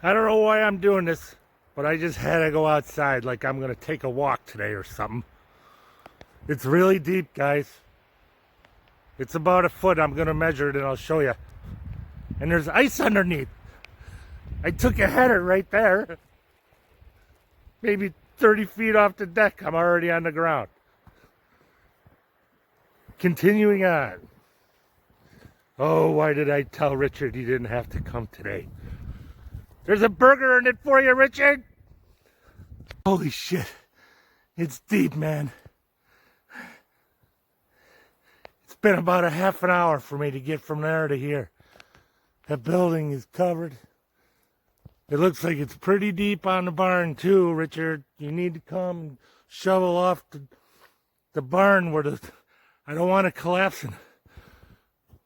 I don't know why I'm doing this, but I just had to go outside like I'm going to take a walk today or something. It's really deep, guys. It's about a foot. I'm going to measure it and I'll show you. And there's ice underneath. I took a header right there. Maybe 30 feet off the deck. I'm already on the ground. Continuing on. Oh, why did I tell Richard he didn't have to come today? There's a burger in it for you, Richard. Holy shit. It's deep, man. It's been about a half an hour for me to get from there to here. That building is covered. It looks like it's pretty deep on the barn too, Richard. You need to come and shovel off the barn where I don't want it collapsing.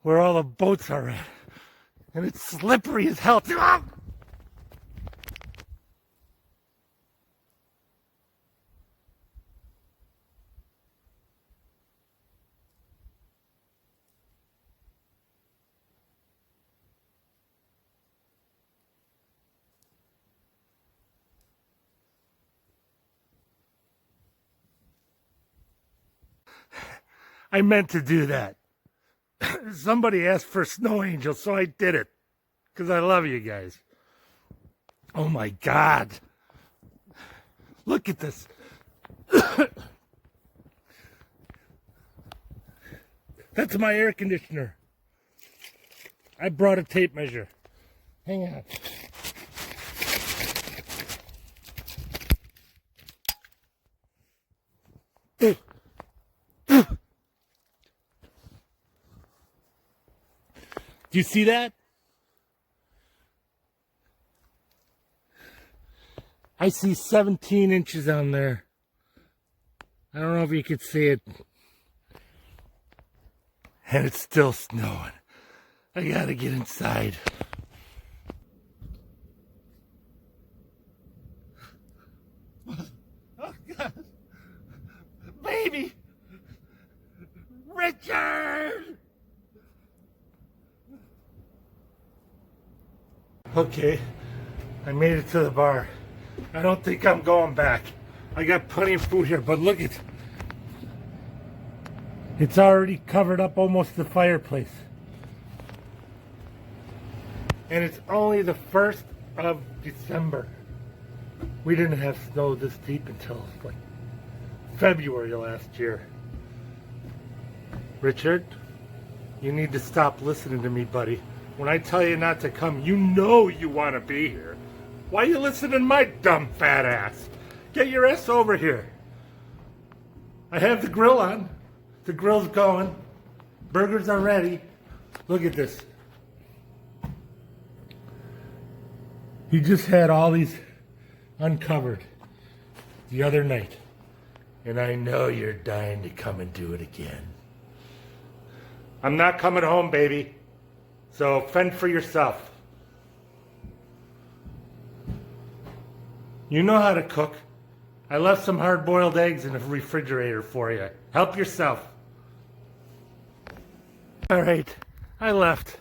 Where all the boats are at. And it's slippery as hell. I meant to do that. Somebody asked for a snow angel, so I did it. Because I love you guys. Oh my God. Look at this. That's my air conditioner. I brought a tape measure. Hang on. Do you see that? I see 17 inches on there. I don't know if you could see it. And it's still snowing. I gotta get inside. Oh God. Baby! Richard! Okay, I made it to the bar. I don't think I'm going back. I got plenty of food here, but look at it's already covered up almost the fireplace. And it's only the 1st of December. We didn't have snow this deep until like February last year. Richard, you need to stop listening to me, buddy. When I tell you not to come, you know you want to be here. Why are you listening to my dumb fat ass? Get your ass over here. I have the grill on. The grill's going. Burgers are ready. Look at this. He just had all these uncovered the other night. And I know you're dying to come and do it again. I'm not coming home, baby. So fend for yourself. You know how to cook. I left some hard-boiled eggs in the refrigerator for you. Help yourself. All right, I left.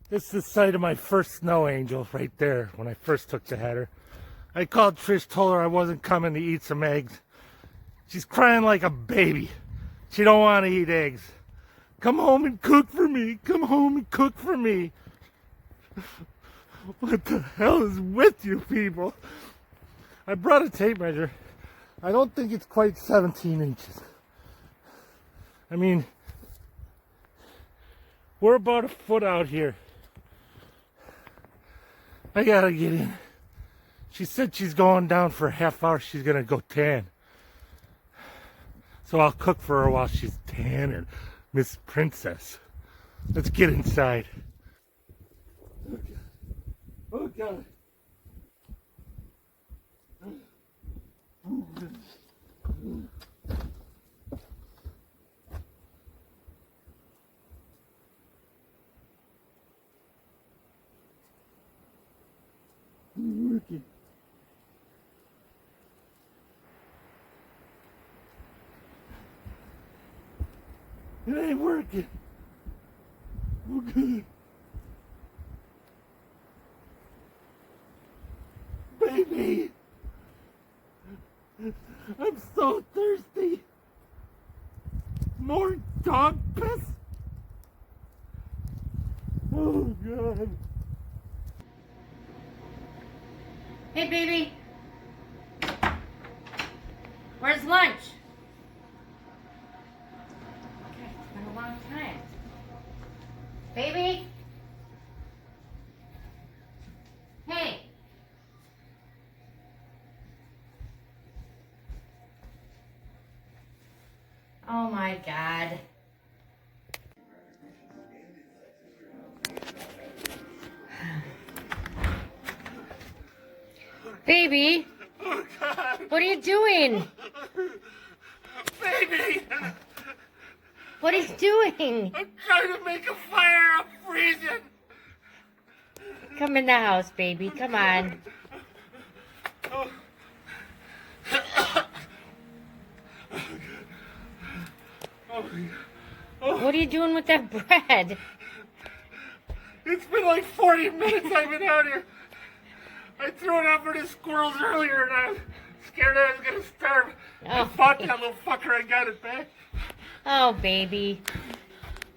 This is the site of my first snow angel right there when I first took the header. I called Trish, told her I wasn't coming to eat some eggs. She's crying like a baby. She don't want to eat eggs. Come home and cook for me. Come home and cook for me. What the hell is with you people? I brought a tape measure. I don't think it's quite 17 inches. I mean, we're about a foot out here. I gotta get in. She said she's going down for a half hour. She's gonna go tan. So I'll cook for her while she's tanning. Miss Princess. Let's get inside. Oh God. Oh God. Working. It ain't working. Oh, good. baby. I'm so thirsty. More dog piss? Oh, God. Hey, baby. Where's lunch? Okay, it's been a long time. Baby? Hey. Oh my God. Baby, Oh, God. what are you doing? Baby! What are you doing? I'm trying to make a fire. I'm freezing. Come in the house, baby. Come on. Oh. What are you doing with that bread? It's been like 40 minutes I've been out here. I threw it out for the squirrels earlier and I was scared I was going to starve. I Oh, fought that little fucker. I got it back. Oh, baby.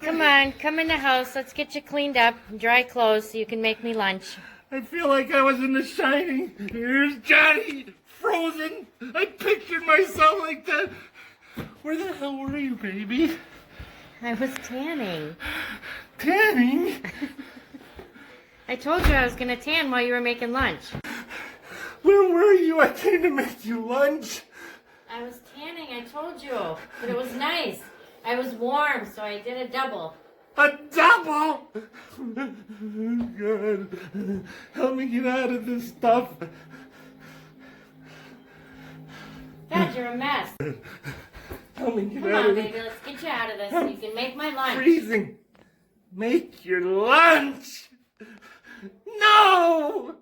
Come on, come in the house. Let's get you cleaned up, dry clothes so you can make me lunch. I feel like I was in The Shining. Here's Johnny, frozen. I pictured myself like that. Where the hell were you, baby? I was tanning. Tanning? I told you I was going to tan while you were making lunch. Where were you? I came to make you lunch. I was tanning, I told you. But it was nice. I was warm, so I did a double. A double? God. Help me get out of this stuff. God, you're a mess. Help me get Come out on, of this. baby, let's get you out of this so you can make my lunch. Freezing. Make your lunch. No!